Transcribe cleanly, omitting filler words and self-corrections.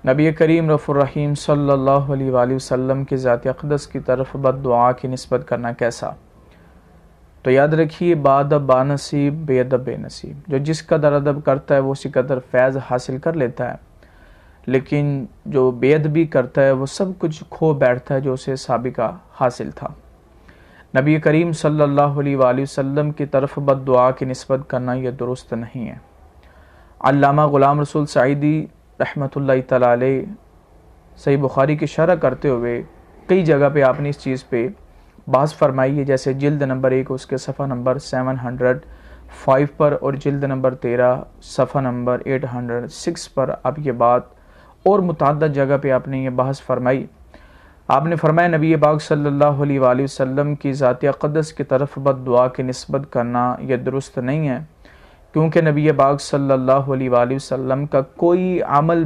نبی کریم رف الرحیم صلی اللہ علیہ وآلہ وسلم کی ذات اقدس کی طرف بد دعا کی نسبت کرنا کیسا؟ تو یاد رکھیے، بادب با نصیب، بے ادب بے نصیب۔ جو جس قدر ادب کرتا ہے وہ اسی قدر فیض حاصل کر لیتا ہے، لیکن جو بے ادبی کرتا ہے وہ سب کچھ کھو بیٹھتا ہے جو اسے سابقہ حاصل تھا۔ نبی کریم صلی اللہ علیہ وآلہ وسلم کی طرف بد دعا کی نسبت کرنا یہ درست نہیں ہے۔ علامہ غلام رسول سعیدی رحمۃ اللہ تعالی علیہ صحیح بخاری کی شرح کرتے ہوئے کئی جگہ پہ آپ نے اس چیز پہ بحث فرمائی ہے، جیسے جلد نمبر 1 اس کے صفحہ نمبر 705 پر، اور جلد نمبر 13 صفحہ نمبر 806 پر آپ یہ بات، اور متعدد جگہ پہ آپ نے یہ بحث فرمائی۔ آپ نے فرمایا نبی پاک صلی اللہ علیہ وآلہ وسلم کی ذات اقدس کی طرف بد دعا کی نسبت کرنا یہ درست نہیں ہے، کیونکہ نبی پاک صلی اللہ علیہ وآلہ وسلم کا کوئی عمل